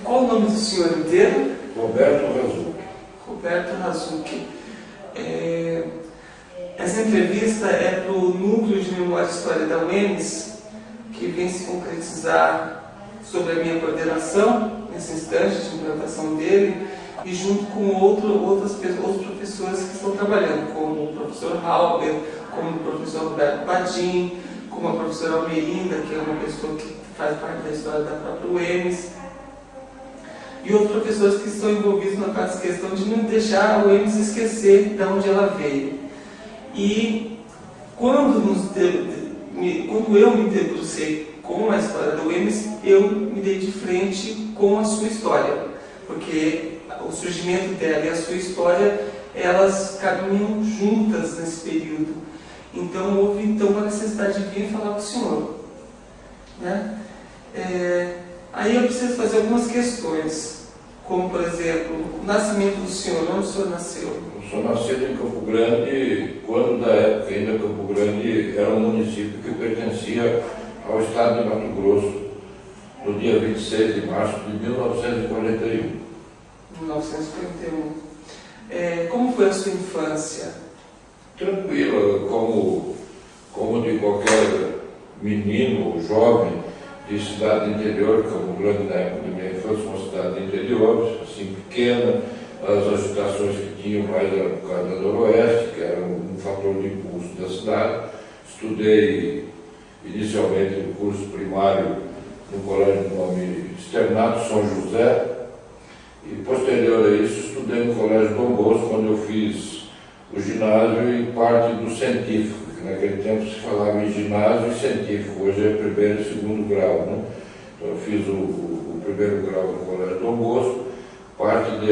Qual o nome do senhor inteiro? Roberto Razucchi. Roberto Razucchi. Essa entrevista é para o Núcleo de Memória e História da UEMS, que vem se concretizar sobre a minha coordenação, nesse instante de implantação dele, e junto com outros professores que estão trabalhando, como o professor Halber, como o professor Roberto Padim, como a professora Almerinda, que é uma pessoa que faz parte da história da própria UEMS, e outros professores que estão envolvidos na questão de não deixar a UEMS esquecer de onde ela veio. E quando eu me debrucei com a história da UEMS, eu me dei de frente com a sua história, porque o surgimento dela e a sua história, elas caminham juntas nesse período. Então houve uma necessidade de vir falar com o senhor, né? Aí eu preciso fazer algumas questões, como por exemplo, o nascimento do senhor, onde o senhor nasceu? Eu sou nascido em Campo Grande, quando da época ainda Campo Grande era um município que pertencia ao estado de Mato Grosso, no dia 26 de março de 1941. 1941. Como foi a sua infância? Tranquila, como de qualquer menino ou jovem de cidade do interior. Campo Grande, na época da minha infância, uma cidade do interior, assim, pequena. As agitações que tinham mais era por causa da Noroeste, que era um fator de impulso da cidade. Estudei inicialmente no curso primário no colégio do nome Externato São José, e posterior a isso estudei no colégio Dom Bosco, onde eu fiz o ginásio e parte do científico, que naquele tempo se falava em ginásio e científico, hoje é primeiro e segundo grau, né? Então eu fiz o primeiro grau no colégio Dom Bosco, parte do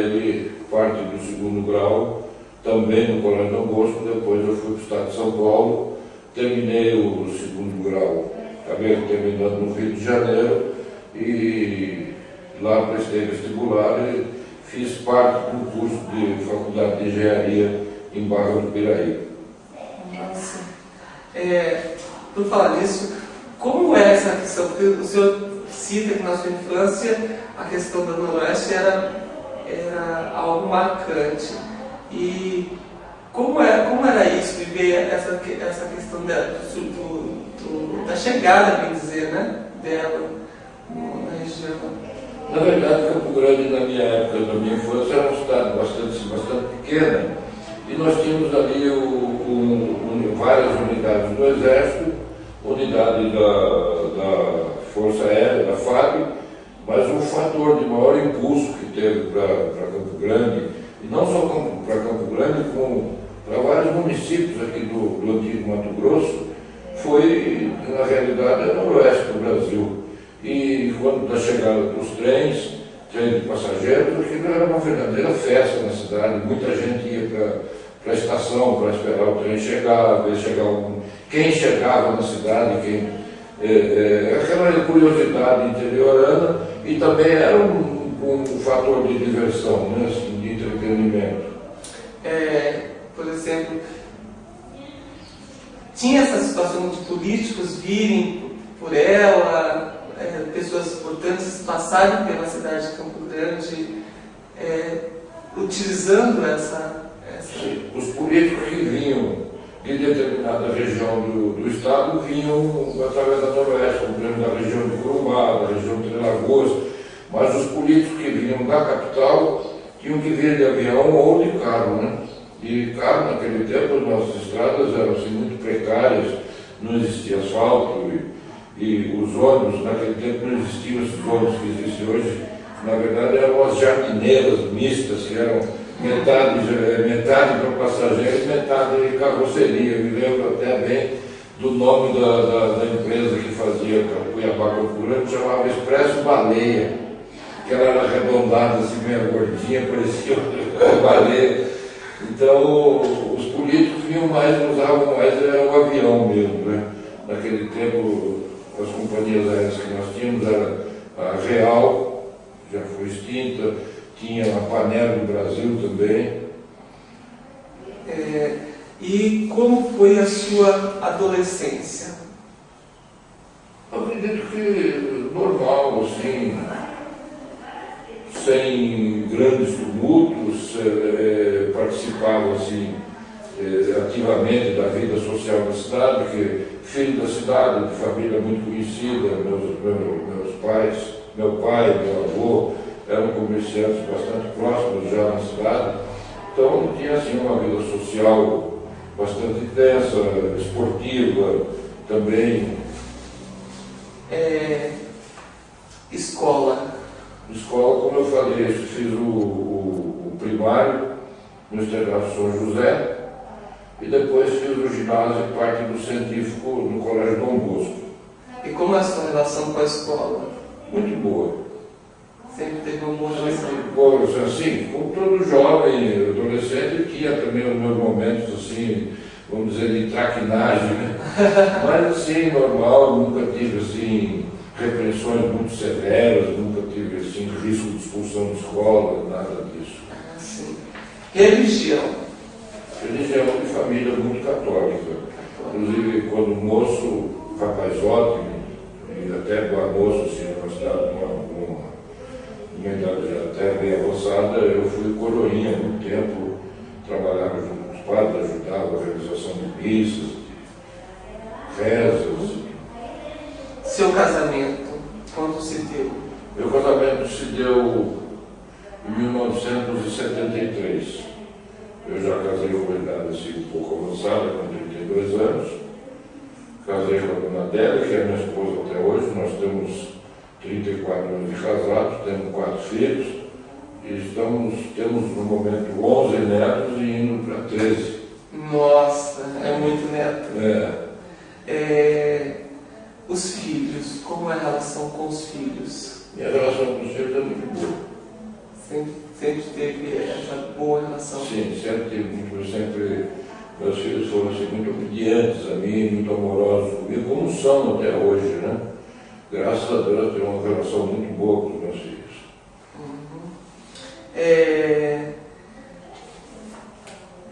segundo grau também no colégio Dom Bosco. Depois eu fui para o estado de São Paulo, terminei o segundo grau, acabei terminando no Rio de Janeiro, e lá prestei vestibular e fiz parte do curso de Faculdade de Engenharia em Barra do Piraí. Nossa. Por falar nisso, como é essa questão? Porque o senhor cita que na sua infância a questão da Noroeste era algo marcante. E como era isso, viver essa questão da chegada, bem dizer, né, dela na região? Na verdade, Campo Grande, na minha época, na minha infância, era uma cidade bastante pequena, e nós tínhamos ali várias unidades do Exército, unidade da Força Aérea, da FAB, mas um fator de maior impulso que teve para Campo Grande, e não só para Campo Grande, como para vários municípios aqui do antigo Mato Grosso, foi, na realidade, a Noroeste do Brasil. E quando da chegada dos trens de passageiros, aquilo era uma verdadeira festa na cidade. Muita gente ia para a estação para esperar o trem chegar, ver quem chegava na cidade, aquela curiosidade interiorana, e também era um fator de diversão, né, assim, de entretenimento. Por exemplo, tinha essa situação de políticos virem por ela, pessoas importantes passarem pela cidade de Campo Grande, utilizando essa... Sim, os políticos que vinham de determinada região do estado vinham através da Noroeste, por exemplo, da região de Corumbá, da região de Lagoas, mas os políticos que vinham da capital tinham que vir de avião ou de carro, né? E carro, naquele tempo, as nossas estradas eram assim, muito precárias, não existia asfalto, e os ônibus, naquele tempo não existiam esses ônibus que existem hoje. Na verdade eram as jardineiras mistas, que eram metade para passageiros e metade carroceria. Eu me lembro até bem do nome da empresa que fazia Cuiabá-Campo Grande, chamava Expresso Baleia, que ela era arredondada, assim, meio gordinha, parecia uma baleia. Então os políticos usavam mais o avião mesmo, né? Naquele tempo as companhias aéreas que nós tínhamos era a Real, já foi extinta, tinha a Panera do Brasil também. E como foi a sua adolescência? Eu acredito que normal, assim, sem grandes tumultos, participava assim, ativamente da vida social da cidade, porque filho da cidade, de família muito conhecida, meus pais, meu pai, meu avô, eram comerciantes bastante próximos já na cidade, então tinha assim uma vida social bastante intensa, esportiva também. Escola, como eu falei, eu fiz o primário no Internato São José e depois fiz o ginásio e parte do científico no Colégio Dom Bosco. E como é a sua relação com a escola? Muito boa. Sempre teve uma boa relação? Boa, assim, como todo jovem, adolescente, tinha também os meus momentos, assim, vamos dizer, de traquinagem, né? Mas assim, normal, nunca tive assim, repressões muito severas, nunca tive assim, risco de expulsão de escola, nada disso. Sim. Religião? Religião de família muito católica. Inclusive, quando moço, rapazote, e até boa moço, assim, numa cidade, uma idade já até bem avançada, eu fui coroinha há muito tempo, trabalhava junto com os padres, ajudava a realização de missas, de rezas. Seu casamento, quando se deu? Meu casamento se deu em 1973. Eu já casei com uma idade assim, um pouco avançada, com 32 anos. Casei com a dona Adélia, que é minha esposa até hoje. Nós temos 34 anos de casados, temos 4 filhos. E temos no momento 11 netos e indo para 13. Nossa, é muito neto. Os filhos, como é a relação com os filhos? Minha relação com os filhos é muito boa. Sempre teve essa boa relação? Sim, sempre tive muito. Meus filhos foram assim, muito obedientes a mim, muito amorosos comigo, como são até hoje, né? Graças a Deus, eu tenho uma relação muito boa com os meus filhos.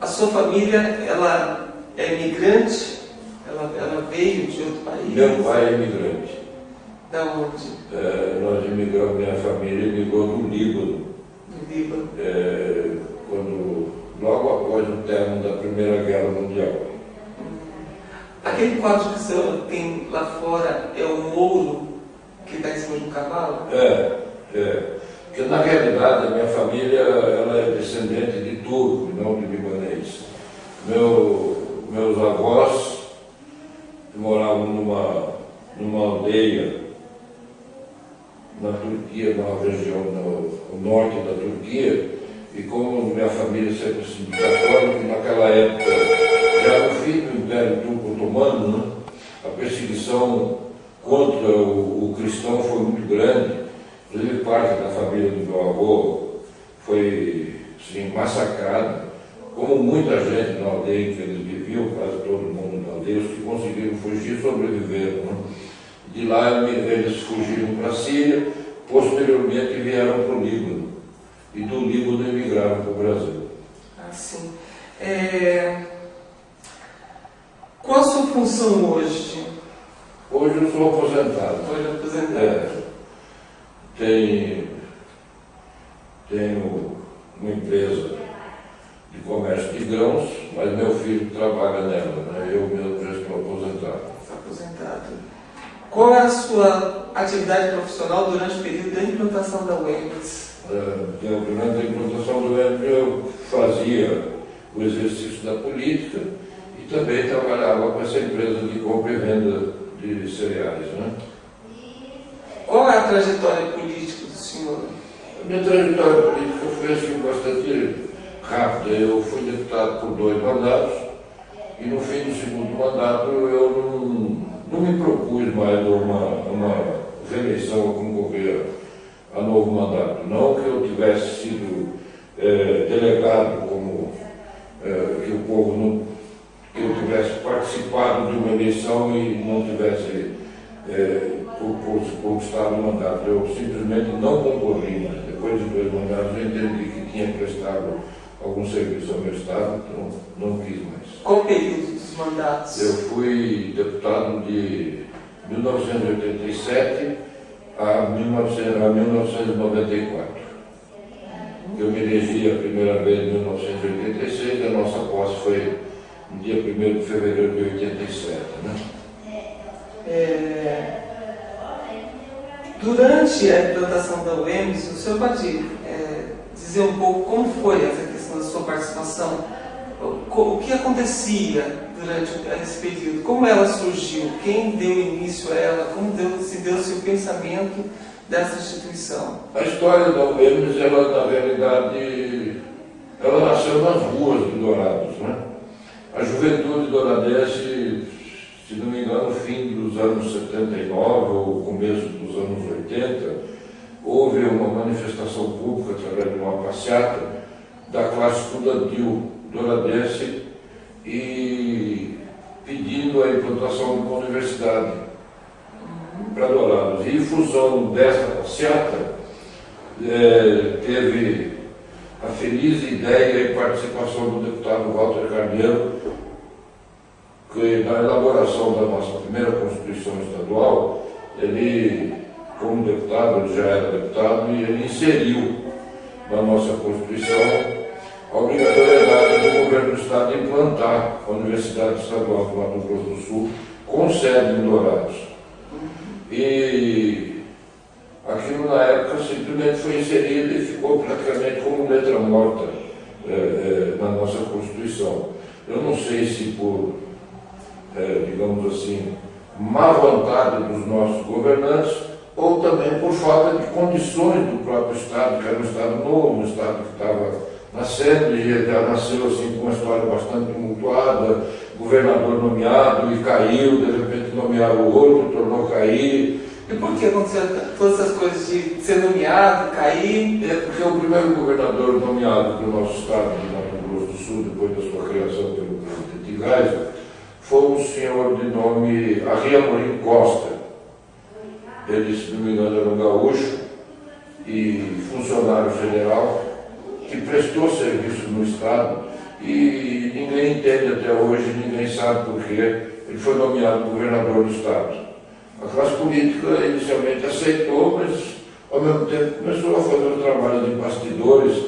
A sua família, ela é imigrante? Ela veio de outro país? Meu pai é imigrante. Da onde? Nós emigramos, minha família emigrou do Líbano. Do Líbano? Logo após o término da Primeira Guerra Mundial. Aquele quadro que o senhor tem lá fora é o mouro que está em cima de um cavalo? Porque na realidade a minha família ela é descendente de turco, não de libanês. Meus avós moravam numa aldeia na Turquia, numa região no norte da Turquia, e como minha família sempre se católica, naquela época, já no fim do Império Turco Otomano, né, a perseguição contra o cristão foi muito grande. Inclusive parte da família do meu avô foi assim, massacrada, como muita gente na aldeia em que eles viviam, quase todo mundo na aldeia, os que conseguiram fugir sobreviveram. Né? De lá eles fugiram para a Síria, posteriormente vieram para o Líbano, e do Líbano emigraram para o Brasil. Sim. Qual a sua função hoje? Hoje eu sou aposentado. Hoje aposentado. Tenho uma empresa de comércio de grãos, mas meu filho trabalha nela, né? Eu mesmo já estou aposentado. Está aposentado. Qual é a sua atividade profissional durante o período da implantação da UEMS? Durante a implantação do UEMS eu fazia o exercício da política e também trabalhava com essa empresa de compra e venda de cereais. Né? Qual é a trajetória política do senhor? A minha trajetória política foi assim, bastante rápida. Eu fui deputado por 2 mandatos e no fim do segundo mandato eu não me propus mais uma reeleição a concorrer a novo mandato. Não que eu tivesse sido delegado como que o povo não, que eu tivesse participado de uma eleição e não tivesse conquistado o mandato. Eu simplesmente não concorri, mas depois de 2 mandatos eu entendi que tinha prestado algum serviço ao meu Estado, então não quis mais. Qual o período dos mandatos? Eu fui deputado de 1987 a 1994. Eu me elegi a primeira vez em 1986 e a nossa posse foi no dia 1º de fevereiro de 87. Né? Durante a implantação da UEMS, o senhor pode dizer um pouco como foi essa questão da sua participação? O que acontecia durante esse período? Como ela surgiu? Quem deu início a ela? Como se deu-se o pensamento dessa instituição? A história da UEMS, ela, na realidade, ela nasceu nas ruas de Dourados. Né? A juventude douradense, se não me engano, no fim dos anos 79 ou começo dos anos 80, houve uma manifestação pública através de uma passeata da classe estudantil douradense e pedindo a implantação de uma universidade para Dourados. E em função desta passeata, teve a feliz ideia e participação do deputado Walter Carneiro, que na elaboração da nossa primeira Constituição Estadual, ele, como deputado, ele já era deputado, e ele inseriu na nossa Constituição a obrigatoriedade do governo do Estado de implantar a Universidade Estadual do Mato Grosso do Sul, com sede em Dourados. E aquilo, na época, simplesmente foi inserido e ficou praticamente como letra morta na nossa Constituição. Eu não sei se por, digamos assim, má vontade dos nossos governantes, ou também por falta de condições do próprio Estado, que era um Estado novo, um Estado que estava nascendo, e já nasceu assim com uma história bastante tumultuada, governador nomeado e caiu, de repente nomearam o outro, tornou cair. E por que aconteceram todas essas coisas de ser nomeado, cair? É porque o primeiro governador nomeado do nosso estado de Mato Grosso do Sul, depois da sua criação pelo presidente Geisel, foi um senhor de nome Arria Amorim Costa. Ele, se não me engano, era um gaúcho e funcionário federal que prestou serviço no Estado e ninguém entende até hoje, ninguém sabe por quê. Ele foi nomeado governador do Estado. A classe política inicialmente aceitou, mas ao mesmo tempo começou a fazer um trabalho de bastidores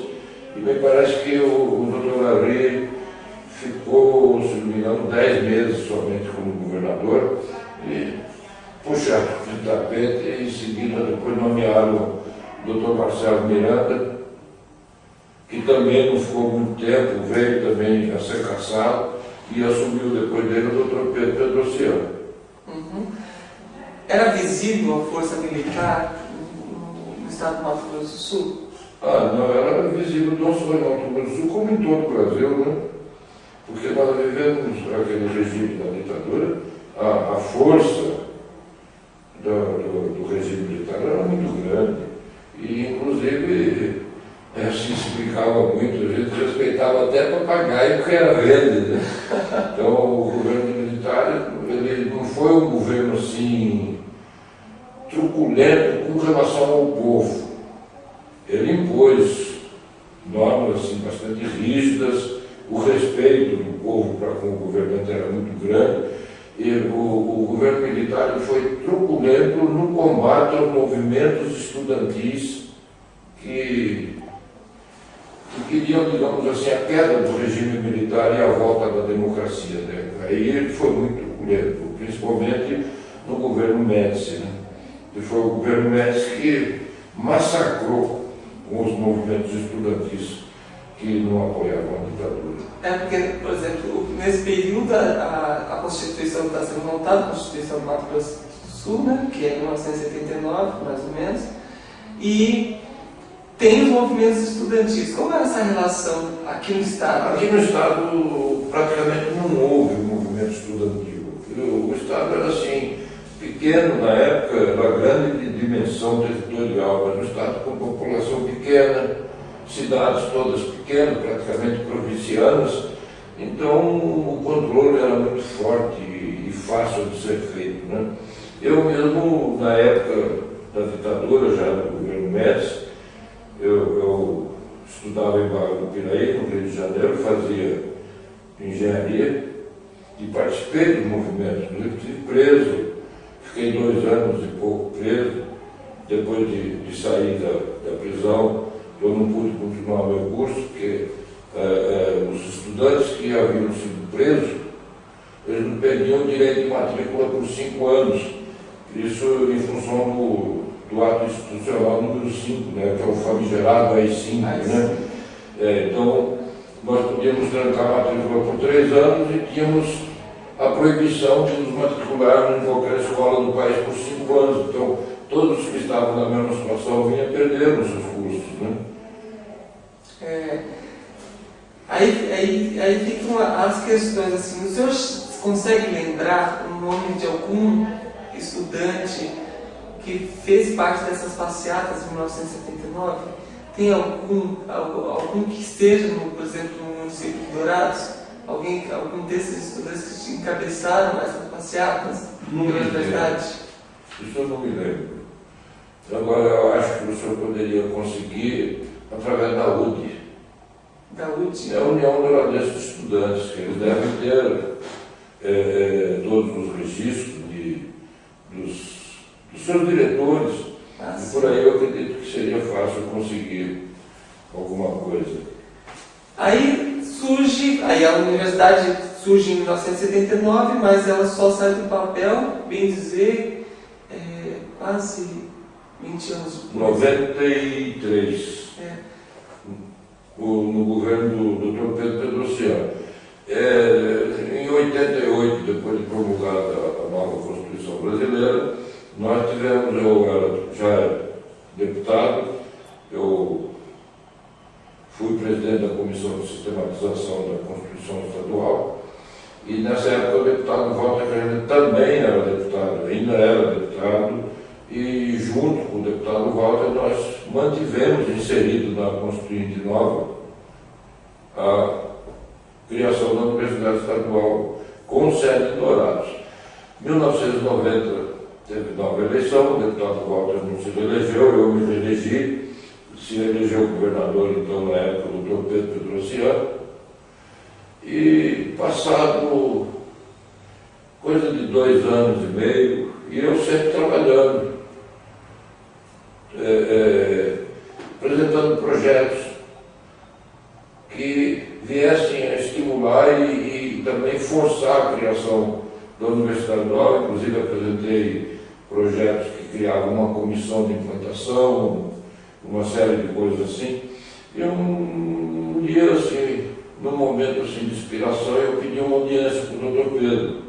e me parece que o Dr. Arria ficou, se não me engano, 10 meses somente como governador e puxaram de tapete e em seguida depois nomearam o Dr. Marcelo Miranda, que também não ficou muito tempo, veio também a ser caçado e assumiu depois dele o Dr. Pedro Pedrociano. Era visível a força militar no estado do Mato Grosso do Sul? Não, era visível não só em Mato Grosso do Sul, como em todo o Brasil, né? Porque nós vivemos aquele regime da ditadura, a força do regime militar era muito grande e, inclusive, se explicava muito, a gente respeitava até papagaio que era verde, né? Então, o governo militar, ele não foi um governo assim truculento com relação ao povo. Ele impôs normas assim, bastante rígidas, o respeito do povo para com o governante era muito grande, e o governo militar ele foi truculento no combate aos movimentos estudantis que queriam, digamos assim, a queda do regime militar e a volta da democracia. Né? Aí ele foi muito truculento, principalmente no governo Médici. Né? E foi o governo Médici que massacrou com os movimentos estudantis que não apoiavam a ditadura. Porque, por exemplo, nesse período a Constituição está sendo montada, a Constituição do Mato Grosso do Sul, né? Que é 1979, mais ou menos, e tem os movimentos estudantis. Como é essa relação aqui no Estado? Aqui no Estado praticamente não houve movimento estudantil. O Estado era assim, pequeno na época, era grande de dimensão territorial, mas um Estado com população pequena, cidades todas pequenas, praticamente provincianas, então o controle era muito forte e fácil de ser feito. Né? Eu mesmo, na época da ditadura, já no governo Médici, eu estudava em Barra do Piraí, no Rio de Janeiro, fazia engenharia e participei dos movimentos. Inclusive, estive preso, fiquei 2 anos e pouco preso. Depois de sair da prisão, eu não pude continuar o meu curso, porque os estudantes que haviam sido presos, eles não perdiam o direito de matrícula por 5 anos. Isso em função do ato institucional número 5, né, que é o famigerado AI-5, né? Então, nós podíamos trancar a matrícula por 3 anos e tínhamos a proibição de nos matricularmos em qualquer escola do país por 5 anos. Então, todos os que estavam na mesma situação vinham perder os seus cursos, né? Aí ficam as questões assim, o senhor consegue lembrar o nome de algum estudante que fez parte dessas passeatas em 1979? Tem algum que esteja, por exemplo, no município de Dourados? Algum desses estudantes que encabeçaram essas passeatas na universidade? Isso eu não me lembro. Agora, eu acho que o senhor poderia conseguir através da UD. Da UD? É a União Douradesca de Estudantes, que eles devem ter todos os registros dos seus diretores. E por aí eu acredito que seria fácil conseguir alguma coisa. Aí a universidade surge em 1979, mas ela só sai do papel, bem dizer, quase 20 anos depois. 93. No governo do Dr. Pedro Pedrociano. Em 88, depois de promulgada a nova Constituição Brasileira, nós tivemos, eu já era deputado, eu fui presidente da Comissão de Sistematização da Constituição Estadual, e nessa época o deputado Walter Carneiro também era deputado, ainda era deputado, e junto com o deputado Walter nós mantivemos inserido na Constituinte Nova a criação da Universidade Estadual com sede em Dourados. Em 1990 teve nova eleição, o deputado Walter não se reelegeu, eu me reelegi, se elegeu o governador então na época o Dr. Pedro Pedrociano, e passado coisa de 2 anos e meio, e eu sempre trabalhando, apresentando projetos que viessem a estimular e também forçar a criação da Universidade Nova. Inclusive apresentei projetos que criavam uma comissão de implantação, uma série de coisas assim. E um dia, assim, num momento assim, de inspiração, eu pedi uma audiência com o Dr. Pedro.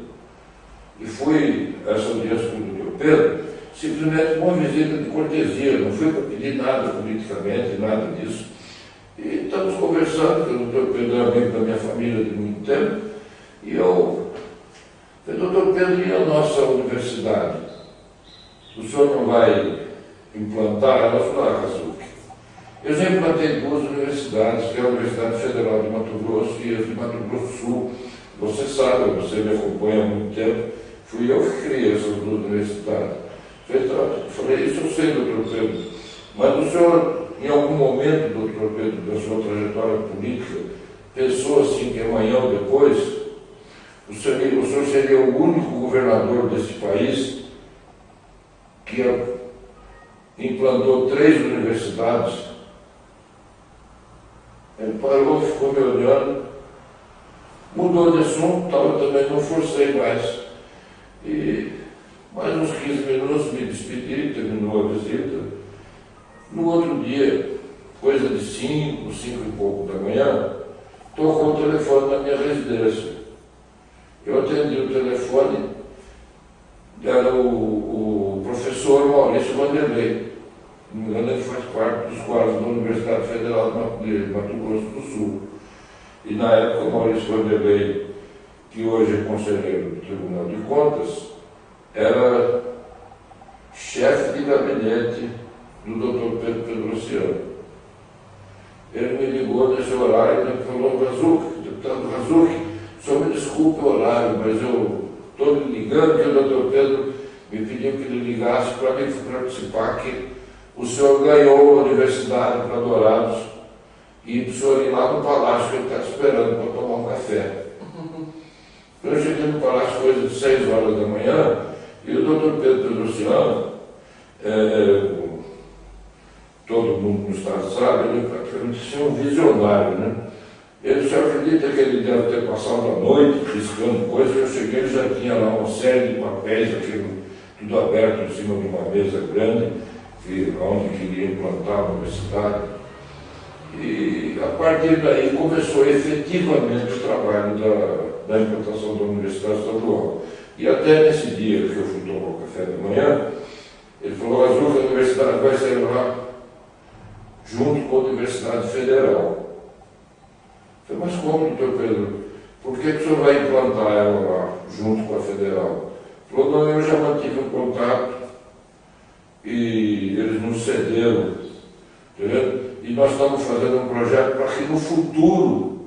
E fui a essa audiência com o Dr. Pedro simplesmente uma visita de cortesia, não fui para pedir nada politicamente, nada disso. E estamos conversando, que o Dr. Pedro é amigo da minha família de muito tempo, e eu falei, Dr. Pedro, e a nossa universidade? O senhor não vai implantar? Ela falou, Kazuki, eu já implantei 2 universidades, que é a Universidade Federal de Mato Grosso e a de Mato Grosso do Sul. Você sabe, você me acompanha há muito tempo, fui eu que criei essas 2 universidades. Eu falei, isso eu sei, Dr. Pedro, mas o senhor, em algum momento, Dr. Pedro, da sua trajetória política, pensou assim que amanhã ou depois o senhor seria o único governador desse país que implantou 3 universidades? Ele parou, ficou me olhando, mudou de assunto, eu também não forcei mais. E mais uns 15 minutos me despedi, terminou a visita. No outro dia, coisa de 5 e pouco da manhã, tocou o telefone na minha residência. Eu atendi o telefone, era o professor Maurício Vanderlei. Não me engano, ele faz parte dos quadros da Universidade Federal de Mato Grosso do Sul. E na época o Maurício Vanderlei, que hoje é conselheiro do Tribunal de Contas, era chefe de gabinete do Dr. Pedro Pedrociano. Ele me ligou nesse horário e falou, deputado Kazuki, o senhor me desculpe o horário, mas eu estou lhe ligando que o Dr. Pedro me pediu que ele ligasse para mim participar, que o senhor ganhou a universidade para Dourados e para o senhor ir lá no palácio que ele está esperando para tomar um café. Eu cheguei no palácio coisa de 6 horas da manhã e o Dr. Pedro Pedrociano, todo mundo no Estado sabe, ele praticamente ser um visionário, né? Ele só acredita que ele deve ter passado a noite riscando coisas. Eu cheguei, ele já tinha lá uma série de papéis, aquilo tudo aberto em cima de uma mesa grande, onde queria implantar a universidade. E a partir daí começou efetivamente o trabalho da implantação da Universidade Estadual. E até nesse dia que eu fui tomar o café da manhã, ele falou: Azul, que a universidade vai sair lá junto com a Universidade Federal. Eu falei: mas como, doutor Pedro? Por que o senhor vai implantar ela lá junto com a Federal? Ele falou: não, eu já mantive um contato e eles nos cederam, entendeu? E nós estamos fazendo um projeto para que no futuro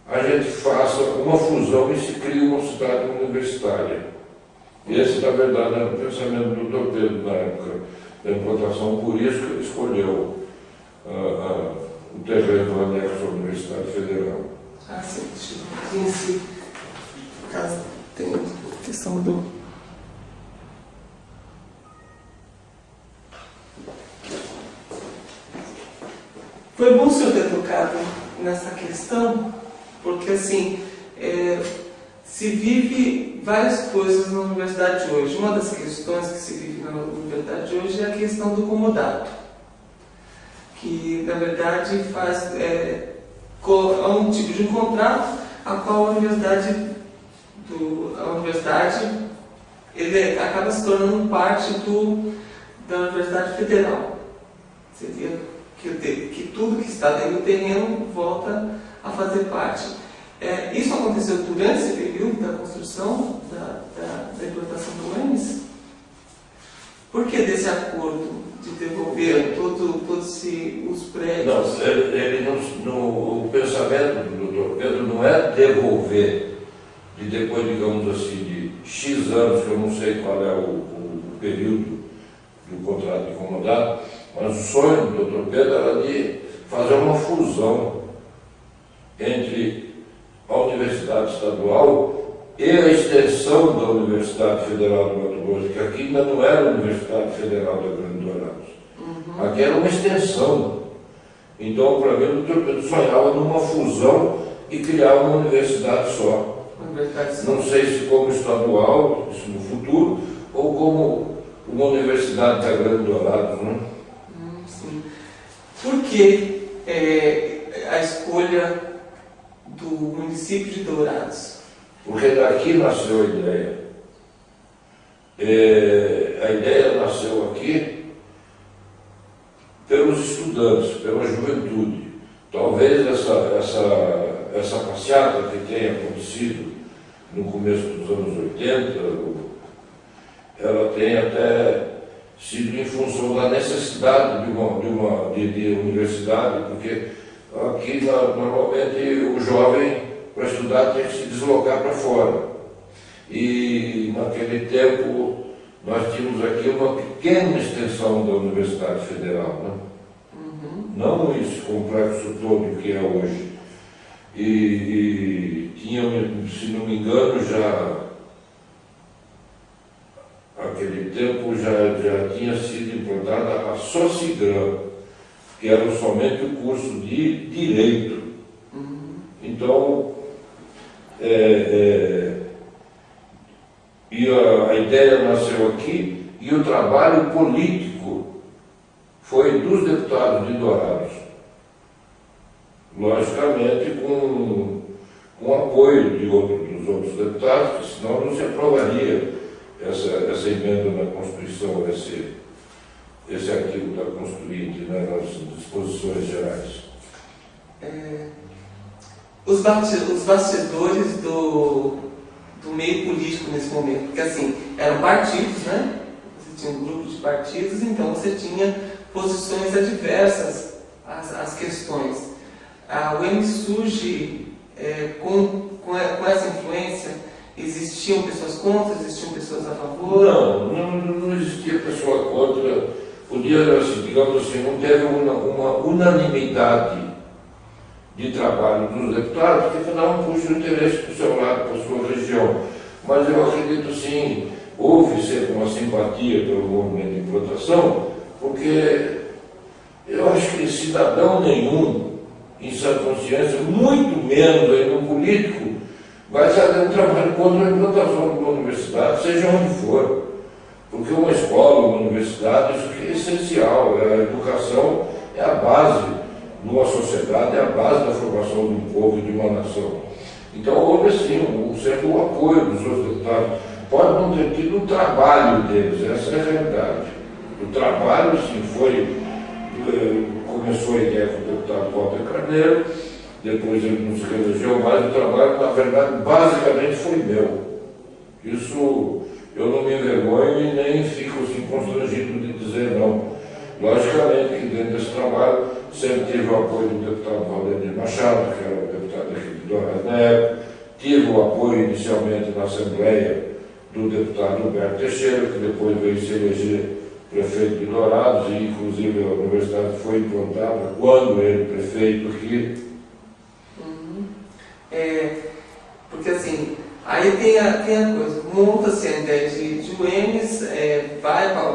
a gente faça uma fusão e se crie uma cidade universitária. Esse, na verdade, era o pensamento do Dr. Pedro na época da implantação, por isso que ele escolheu o terreno anexo à Universidade Federal. Ah, sim, deixa eu ver se caso tem questão do... Foi bom o senhor ter tocado nessa questão, porque assim, se vive várias coisas na universidade de hoje. Uma das questões que se vive na universidade de hoje é a questão do comodato, que na verdade há um tipo de um contrato a qual a universidade ele acaba se tornando parte da Universidade Federal. Seria que tudo que está dentro do terreno volta a fazer parte. Isso aconteceu durante esse período da construção da implantação do UEMS? Por que desse acordo de devolver todos os prédios? Não, o pensamento do Dr. Pedro não é devolver, de depois, digamos assim, de X anos, que eu não sei qual é o período do contrato de comodato, mas o sonho do Dr. Pedro era de fazer uma fusão entre a Universidade Estadual e a extensão da Universidade Federal do Mato Grosso, que aqui ainda não era a Universidade Federal da Grande Dourados. Uhum. Aqui era uma extensão. Então, para mim, o Dr. Pedro sonhava numa fusão e criar uma universidade só. Não sei se como estadual, isso no futuro, ou como uma universidade da Grande Dourados, né? Sim. Por que a escolha do município de Dourados? Porque daqui nasceu a ideia. A ideia nasceu aqui pelos estudantes, pela juventude. Talvez essa passeata que tenha acontecido no começo dos anos 80, ela tenha até sido em função da necessidade de universidade, porque aqui normalmente o jovem, para estudar, tem que se deslocar para fora. E naquele tempo nós tínhamos aqui uma pequena extensão da Universidade Federal, né? Uhum. Não esse complexo todo que é hoje. E tinha, se não me engano, naquele tempo já tinha sido implantada a Socigram, que era somente o curso de Direito. Uhum. Então, e a ideia nasceu aqui, e o trabalho político foi dos deputados de Dourados. Logicamente, com o apoio dos outros deputados, porque senão não se aprovaria essa emenda na Constituição, esse artigo da Constituinte, né, nas disposições gerais. Os bastidores do meio político nesse momento, porque assim, eram partidos, né? Você tinha um grupo de partidos, então você tinha posições adversas às questões. A UEMS surge com essa influência. Existiam pessoas contra, existiam pessoas a favor? Não existia pessoa contra. Podia, assim, digamos assim, não teve uma unanimidade de trabalho dos deputados, porque cada um puxa o interesse do seu lado, para a sua região. Mas eu acredito, sim, houve sempre uma simpatia pelo movimento de implantação, porque Eu acho que cidadão nenhum, em sua consciência, muito menos ainda um político, vai fazer um trabalho contra a implantação de uma universidade, seja onde for. Porque uma escola, uma universidade, isso aqui é essencial. A educação é a base de uma sociedade, é a base da formação de um povo e de uma nação. Então houve assim, sempre o apoio dos seus deputados. Pode não ter tido o trabalho deles, essa é a realidade. O trabalho, sim, começou a ideia com o deputado Walter Carneiro, depois ele não se reelegeu, mas o trabalho, na verdade, basicamente foi meu. Isso eu não me envergonho e nem fico assim constrangido de dizer não. Logicamente que dentro desse trabalho sempre tive o apoio do deputado Valdemir Machado, que era o deputado aqui de Dourados na época, tive o apoio inicialmente na Assembleia do deputado Humberto Teixeira, que depois veio se eleger prefeito de Dourados, e inclusive a universidade foi implantada quando ele prefeito aqui. Porque assim, aí tem a coisa, monta-se a ideia de UEMS, vai para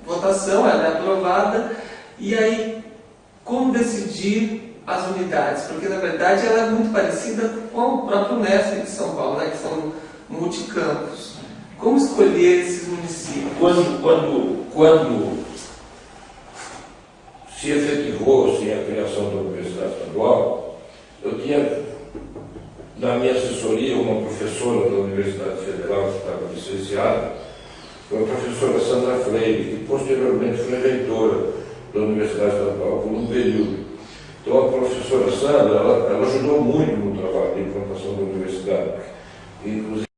votação, ela é aprovada, e aí como decidir as unidades? Porque na verdade ela é muito parecida com o próprio Unesp de São Paulo, né, que são multicampos. Como escolher esses municípios? Quando se efetivou assim, a criação da Universidade Estadual, eu tinha na minha assessoria uma professora da Universidade Federal que estava licenciada, foi a professora Sandra Freire, que posteriormente foi reitora da Universidade Estadual por um período. Então a professora Sandra, ela ajudou muito no trabalho de implantação da universidade, inclusive